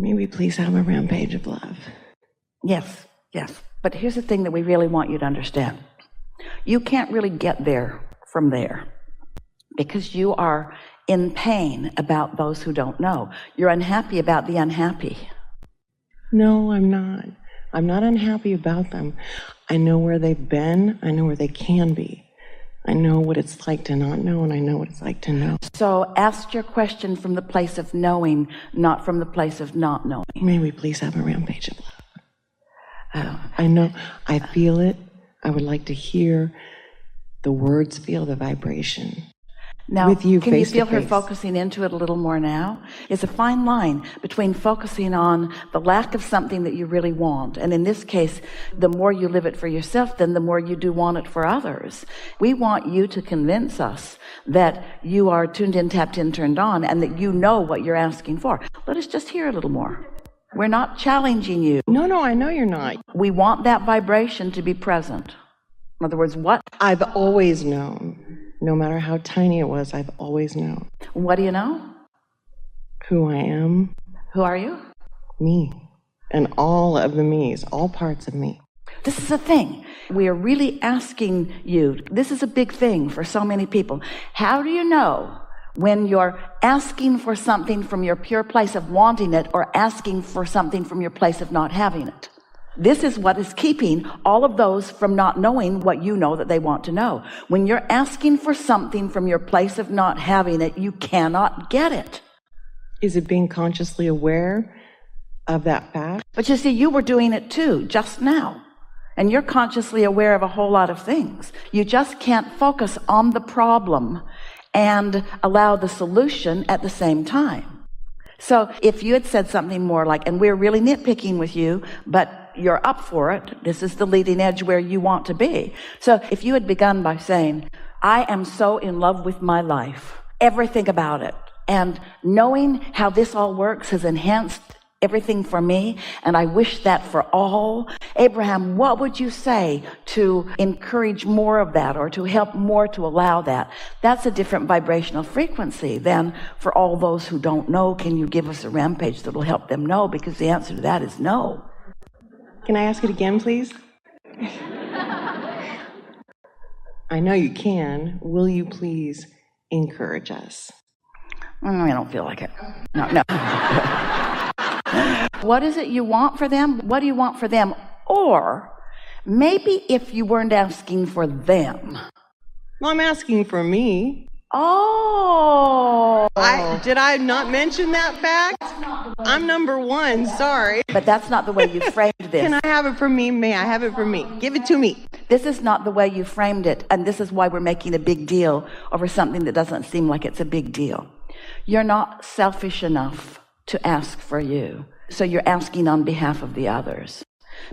May we please have a rampage of love? Yes. But here's the thing that we really want you to understand. You can't really get there from there because you are in pain about those who don't know. You're unhappy about the unhappy. No, I'm not. I'm not unhappy about them. I know where they've been. I know where they can be. I know what it's like to not know, and I know what it's like to know. So ask your question from the place of knowing, not from the place of not knowing. May we please have a rampage of love? I know, I feel it. I would like to hear the words, feel the vibration. Now, with you, can you feel her face. focusing into it a little more now? It's a fine line between focusing on the lack of something that you really want. And in this case, the more you live it for yourself, then the more you do want it for others. We want you to convince us that you are tuned in, tapped in, turned on, and that you know what you're asking for. Let us just hear a little more. We're not challenging you. No, I know you're not. We want that vibration to be present. In other words, what? I've always known. No matter how tiny it was, I've always known. What do you know? Who I am. Who are you? Me. And all of the me's, all parts of me. This is the thing. We are really asking you, this is a big thing for so many people. How do you know when you're asking for something from your pure place of wanting it or asking for something from your place of not having it? This is what is keeping all of those from not knowing what you know that they want to know. When you're asking for something from your place of not having it, you cannot get it. Is it being consciously aware of that fact? But you see, you were doing it too, just now. And you're consciously aware of a whole lot of things. You just can't focus on the problem and allow the solution at the same time. So if you had said something more like, and we're really nitpicking with you, but you're up for it. This is the leading edge where you want to be. So if you had begun by saying, I am so in love with my life, everything about it, and knowing how this all works has enhanced everything for me, and I wish that for all. Abraham, what would you say to encourage more of that or to help more to allow that? That's a different vibrational frequency than for all those who don't know. Can you give us a rampage that will help them know? Because the answer to that is no. Can I ask it again, please? I know you can. Will you please encourage us? I don't feel like it. No. What is it you want for them? What do you want for them? Or maybe if you weren't asking for them. Well, I'm asking for me. Oh. Did I not mention that fact? I'm number one, sorry. But that's not the way you framed this. Can I have it for me? May I have it for me? Give it to me. This is not the way you framed it. And this is why we're making a big deal over something that doesn't seem like it's a big deal. You're not selfish enough to ask for you. So you're asking on behalf of the others.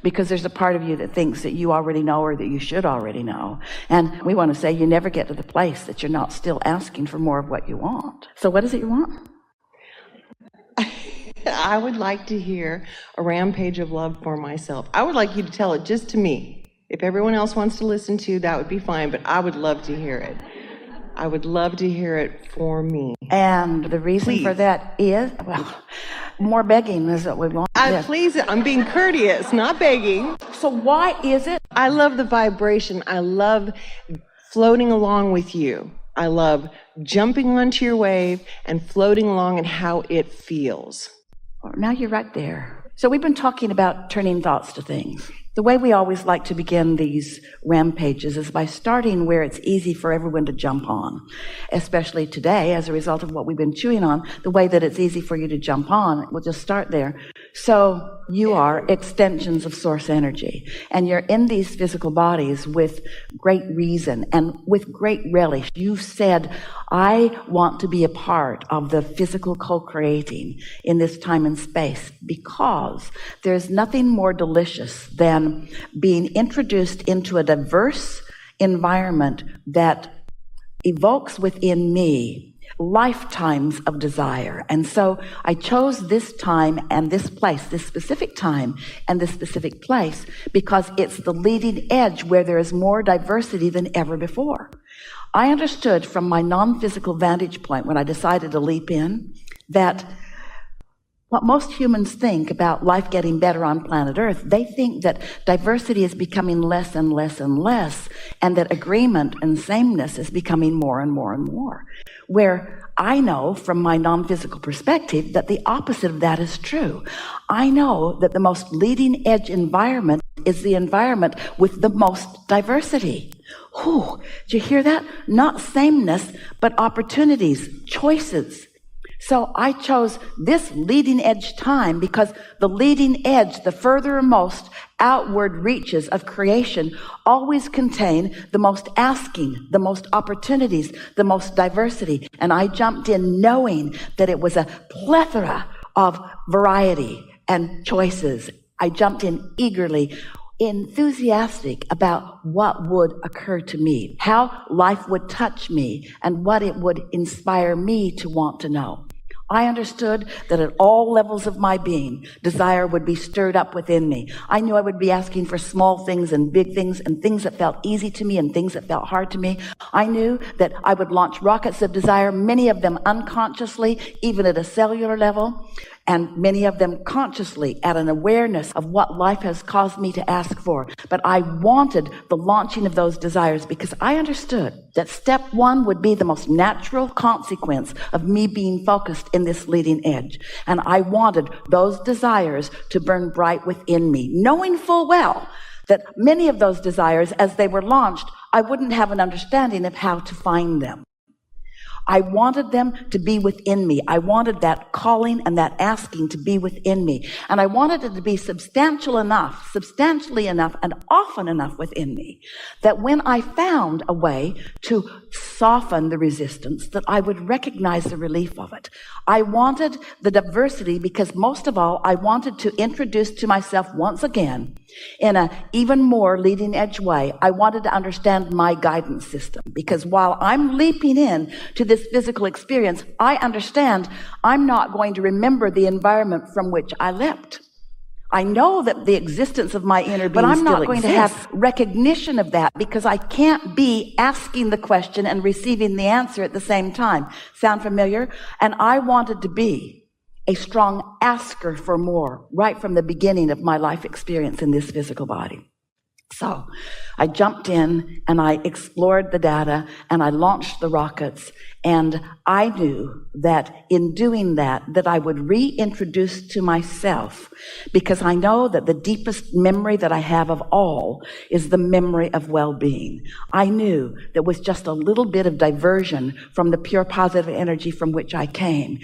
Because there's a part of you that thinks that you already know or that you should already know. And we want to say you never get to the place that you're not still asking for more of what you want. So what is it you want? I would like to hear a rampage of love for myself. I would like you to tell it just to me. If everyone else wants to listen to, that would be fine, but I would love to hear it. I would love to hear it for me. And the reason for that is, well, more begging is what we want. Please, I'm being courteous, not begging. So why is it? I love the vibration. I love floating along with you. I love jumping onto your wave and floating along and how it feels. Now you're right there. So we've been talking about turning thoughts to things. The way we always like to begin these rampages is by starting where it's easy for everyone to jump on, especially today as a result of what we've been chewing on, the way that it's easy for you to jump on. We'll just start there. So you are extensions of source energy, and you're in these physical bodies with great reason and with great relish. You said, I want to be a part of the physical co-creating in this time and space because there's nothing more delicious than being introduced into a diverse environment that evokes within me lifetimes of desire. And so I chose this time and this place, this specific time and this specific place, because it's the leading edge where there is more diversity than ever before. I understood from my non-physical vantage point when I decided to leap in that What most humans think about life getting better on planet Earth, they think that diversity is becoming less and less and less, and that agreement and sameness is becoming more and more and more. Where I know from my non-physical perspective that the opposite of that is true. I know that the most leading edge environment is the environment with the most diversity. Whew, did you hear that? Not sameness, but opportunities, choices. So I chose this leading edge time because the leading edge, the furthermost outward reaches of creation, always contain the most asking, the most opportunities, the most diversity. And I jumped in knowing that it was a plethora of variety and choices. I jumped in eagerly, enthusiastic about what would occur to me, how life would touch me, and what it would inspire me to want to know. I understood that at all levels of my being, desire would be stirred up within me. I knew I would be asking for small things and big things and things that felt easy to me and things that felt hard to me. I knew that I would launch rockets of desire, many of them unconsciously, even at a cellular level, and many of them consciously at an awareness of what life has caused me to ask for. But I wanted the launching of those desires because I understood that step one would be the most natural consequence of me being focused in this leading edge. And I wanted those desires to burn bright within me, knowing full well that many of those desires, as they were launched, I wouldn't have an understanding of how to find them. I wanted them to be within me. I wanted that calling and that asking to be within me. And I wanted it to be substantially enough, and often enough within me that when I found a way to soften the resistance, that I would recognize the relief of it. I wanted the diversity because most of all, I wanted to introduce to myself once again, in an even more leading edge way, I wanted to understand my guidance system, because while I'm leaping in to this physical experience, I understand I'm not going to remember the environment from which I leapt. I know that the existence of my inner being, but I'm not going to have recognition of that because I can't be asking the question and receiving the answer at the same time. Sound familiar? And I wanted to be a strong asker for more right from the beginning of my life experience in this physical body. So I jumped in and I explored the data and I launched the rockets, and I knew that in doing that I would reintroduce to myself, because I know that the deepest memory that I have of all is the memory of well-being. I knew that with just a little bit of diversion from the pure positive energy from which I came,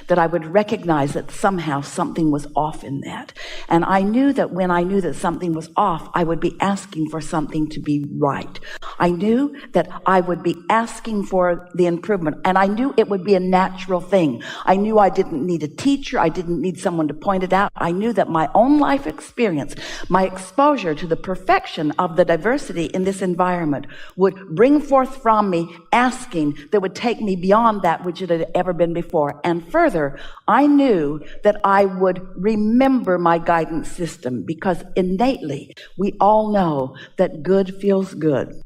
that I would recognize that somehow something was off in that. And I knew that when I knew that something was off, I would be asking for something to be right. I knew that I would be asking for the improvement, and I knew it would be a natural thing. I knew I didn't need a teacher. I didn't need someone to point it out. I knew that my own life experience, my exposure to the perfection of the diversity in this environment would bring forth from me asking that would take me beyond that which it had ever been before. And further, I knew that I would remember my guidance system, because innately we all know that good feels good,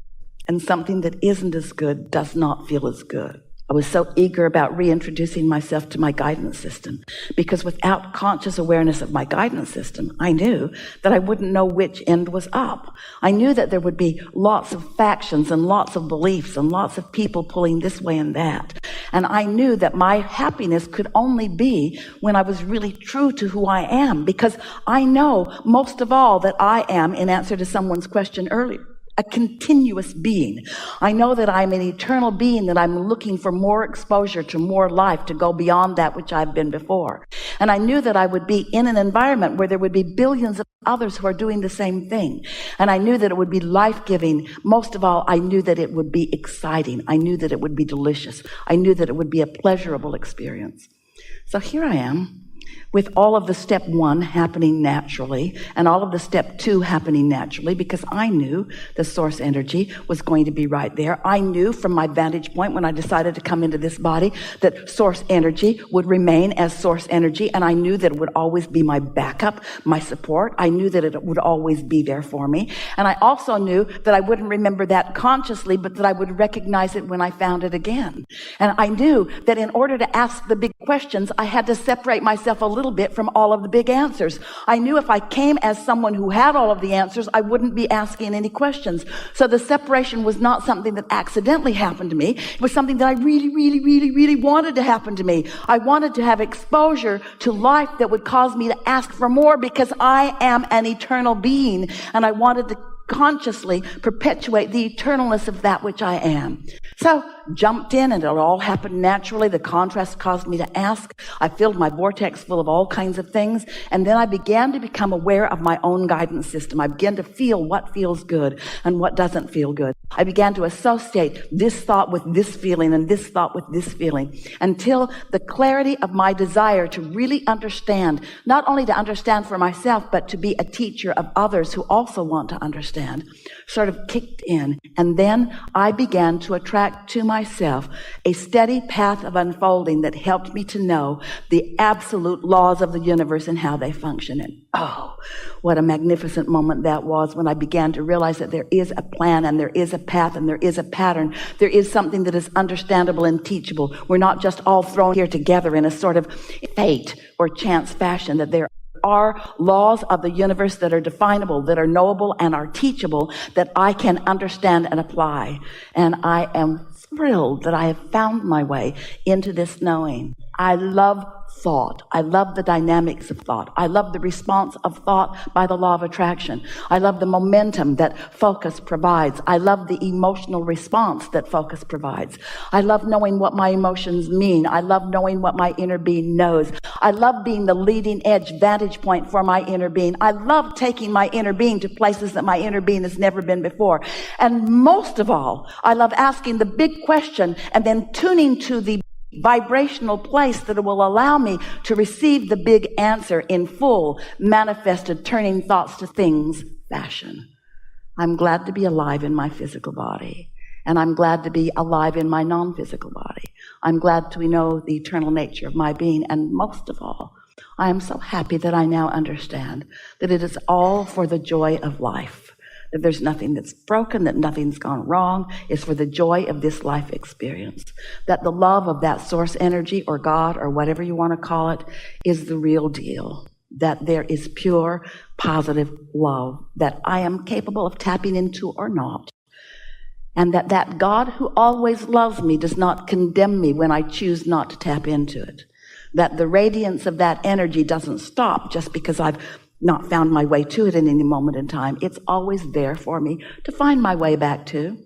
and something that isn't as good does not feel as good. I was so eager about reintroducing myself to my guidance system, because without conscious awareness of my guidance system, I knew that I wouldn't know which end was up. I knew that there would be lots of factions and lots of beliefs and lots of people pulling this way and that. And I knew that my happiness could only be when I was really true to who I am, because I know most of all that I am, in answer to someone's question earlier, a continuous being. I know that I'm an eternal being, that I'm looking for more exposure to more life, to go beyond that which I've been before. And I knew that I would be in an environment where there would be billions of others who are doing the same thing. And I knew that it would be life-giving. Most of all, I knew that it would be exciting. I knew that it would be delicious. I knew that it would be a pleasurable experience. So here I am, with all of the step one happening naturally and all of the step two happening naturally, because I knew the source energy was going to be right there. I knew from my vantage point when I decided to come into this body that source energy would remain as source energy, and I knew that it would always be my backup, my support. I knew that it would always be there for me. And I also knew that I wouldn't remember that consciously, but that I would recognize it when I found it again. And I knew that in order to ask the big questions, I had to separate myself a little bit from all of the big answers. I knew if I came as someone who had all of the answers, I wouldn't be asking any questions. So the separation was not something that accidentally happened to me. It was something that I really, really, really, really wanted to happen to me. I wanted to have exposure to life that would cause me to ask for more, because I am an eternal being, and I wanted to consciously perpetuate the eternalness of that which I am. So jumped in, and it all happened naturally. The contrast caused me to ask. I filled my vortex full of all kinds of things, and then I began to become aware of my own guidance system. I began to feel what feels good and what doesn't feel good. I began to associate this thought with this feeling and this thought with this feeling, until the clarity of my desire to really understand, not only to understand for myself, but to be a teacher of others who also want to understand, sort of kicked in. And then I began to attract to myself a steady path of unfolding that helped me to know the absolute laws of the universe and how they function. And oh, what a magnificent moment that was, when I began to realize that there is a plan, and there is a path, and there is a pattern. There is something that is understandable and teachable. We're not just all thrown here together in a sort of fate or chance fashion, that there are laws of the universe that are definable, that are knowable, and are teachable, that I can understand and apply. And I am thrilled that I have found my way into this knowing. I love thought. I love the dynamics of thought. I love the response of thought by the law of attraction. I love the momentum that focus provides. I love the emotional response that focus provides. I love knowing what my emotions mean. I love knowing what my inner being knows. I love being the leading edge vantage point for my inner being. I love taking my inner being to places that my inner being has never been before. And most of all, I love asking the big question and then tuning to the vibrational place that will allow me to receive the big answer in full, manifested, turning thoughts to things fashion. I'm glad to be alive in my physical body, and I'm glad to be alive in my non-physical body. I'm glad to know the eternal nature of my being, and most of all, I am so happy that I now understand that it is all for the joy of life. That there's nothing that's broken, that nothing's gone wrong. It's for the joy of this life experience. That the love of that source energy, or God, or whatever you want to call it, is the real deal. That there is pure, positive love that I am capable of tapping into or not. And that God who always loves me does not condemn me when I choose not to tap into it. That the radiance of that energy doesn't stop just because I've not found my way to it in any moment in time. It's always there for me to find my way back to.